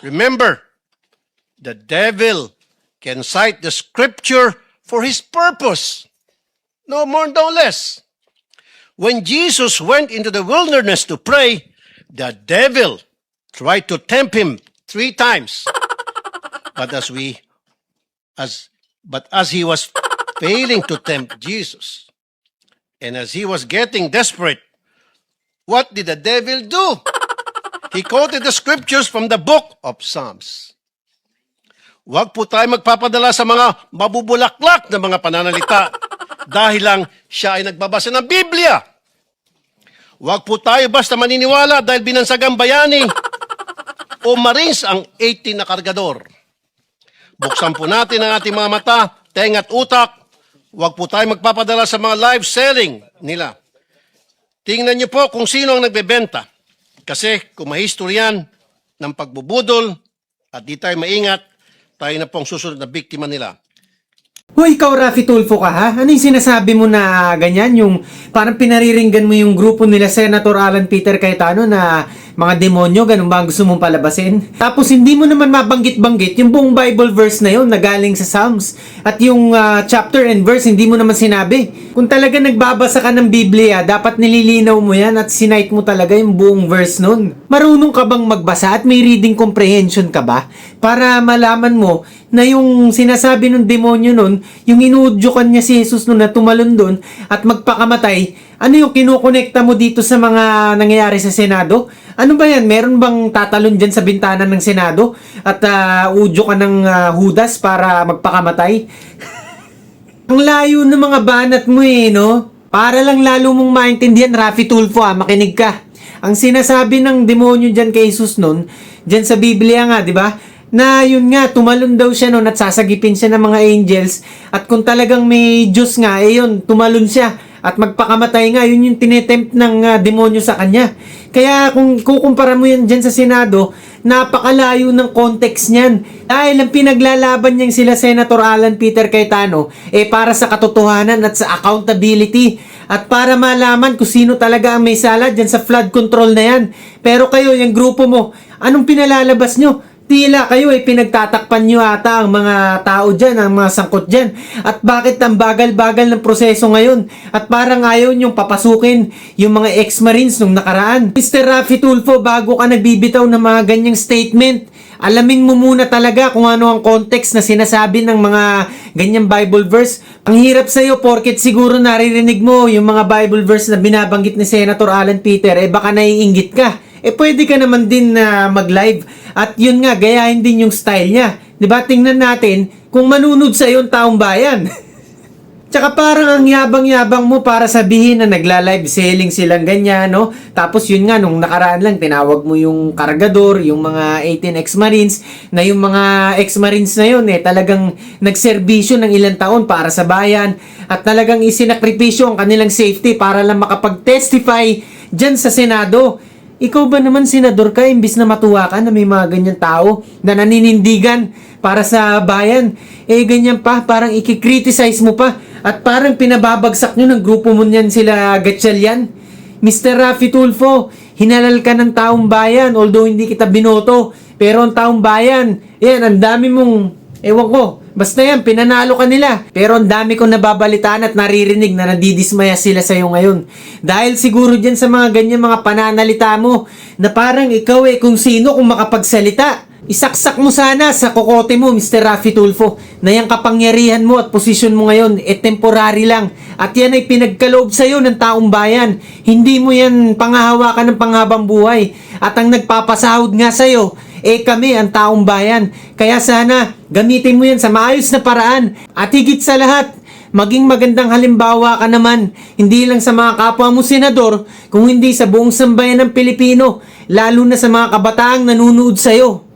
Remember, the devil can cite the scripture for his purpose. No more, no less. When Jesus went into the wilderness to pray, the devil tried to tempt him 3 times. But as he was failing to tempt Jesus, and as he was getting desperate, what did the devil do? He quoted the scriptures from the book of Psalms. Huwag po tayo magpapadala sa mga mabubulaklak na mga pananalita dahil lang siya ay nagbabasa ng Biblia. Huwag po tayo basta maniniwala dahil binansagang bayani o Marines ang 18 na kargador. Buksan po natin ang ating mga mata, tenga at utak. Huwag po tayo magpapadala sa mga live selling nila. Tingnan niyo po kung sino ang nagbebenta. Kasi kung mahistory yan ng pagbubudol at di tayo maingat, tayo na pong susunod na biktima nila. Hoy, ikaw Rafi Tulfo ka ha? Ano yung sinasabi mo na ganyan? Yung parang pinariringgan mo yung grupo nila Senator Alan Peter Cayetano na mga demonyo, ganun ba ang gusto mong palabasin? Tapos hindi mo naman mabanggit-banggit yung buong Bible verse na yun na galing sa Psalms. At yung chapter and verse, hindi mo naman sinabi. Kung talaga nagbabasa ka ng Biblia, dapat nililinaw mo yan at sinite mo talaga yung buong verse nun. Marunong ka bang magbasa at may reading comprehension ka ba? Para malaman mo na yung sinasabi ng demonyo nun, yung inuudyokan niya si Jesus nun na tumalon dun at magpakamatay, ano yung kinukonekta mo dito sa mga nangyayari sa Senado? Ano ba yan? Meron bang tatalon dyan sa bintana ng Senado at udyo ka ng hudas para magpakamatay? Ang layo ng mga banat mo no? Para lang lalo mong maintindihan, Rafi Tulfo makinig ka. Ang sinasabi ng demonyo dyan kay Jesus nun, dyan sa Biblia nga, di ba? Na yun nga, tumalon daw siya noon at sasagipin siya ng mga angels. At kung talagang may Diyos nga, yun, tumalon siya. At magpakamatay nga, yun yung tinetempt ng demonyo sa kanya. Kaya kung kukumpara mo yan dyan sa Senado, napakalayo ng context niyan. Dahil ang pinaglalaban niyang sila Senator Alan Peter Cayetano, para sa katotohanan at sa accountability. At para malaman kung sino talaga ang may sala dyan sa flood control na yan. Pero kayo, yung grupo mo, anong pinalalabas nyo? Tila kayo pinagtatakpan nyo ata ang mga tao dyan, ang mga sangkot dyan. At bakit ang bagal-bagal ng proseso ngayon? At parang ayaw nyong papasukin yung mga ex-marines nung nakaraan. Mr. Rafi Tulfo, bago ka nagbibitaw ng mga ganyang statement, alamin mo muna talaga kung ano ang context na sinasabi ng mga ganyang Bible verse. Ang hirap sa'yo porket siguro naririnig mo yung mga Bible verse na binabanggit ni Senator Alan Peter, baka naiinggit ka. Pwede ka naman din na mag-live. At yun nga, gayahin din yung style niya. Diba? Tingnan natin kung manunod sa yung taong bayan. Tsaka parang ang yabang-yabang mo para sabihin na nagla-live selling silang ganyan, no? Tapos yun nga, nung nakaraan lang, tinawag mo yung kargador, yung mga 18 ex-marines, na yung mga ex-marines na yun, talagang nagserbisyo ng ilang taon para sa bayan, at talagang isinakripisyo ang kanilang safety para lang makapag-testify dyan sa Senado. Ikaw ba naman, senador ka, imbis na matuwa ka na may mga ganyan tao na naninindigan para sa bayan? Ganyan pa, parang ikikriticize mo pa at parang pinababagsak nyo ng grupo mo niyan sila Gatchalian. Mr. Rafi Tulfo, hinalal ka ng taong bayan although hindi kita binoto. Pero ang taong bayan, ang dami mong, ewan ko, basta yan, pinanalo ka nila. Pero ang dami kong nababalitaan at naririnig na nadidismaya sila sa'yo ngayon. Dahil siguro dyan sa mga ganyan mga pananalita mo, na parang ikaw kung sino kung makapagsalita. Isaksak mo sana sa kokote mo, Mr. Rafi Tulfo, na yung kapangyarihan mo at posisyon mo ngayon, temporary lang. At yan ay pinagkaloob sa'yo ng taong bayan. Hindi mo yan pangahawakan ng panghabang buhay. At ang nagpapasahod nga sa'yo, kami ang taong bayan. Kaya sana gamitin mo yan sa maayos na paraan. At higit sa lahat, maging magandang halimbawa ka naman. Hindi lang sa mga kapwa mo senador, kung hindi sa buong sambayan ng Pilipino. Lalo na sa mga kabataang nanunood sa'yo.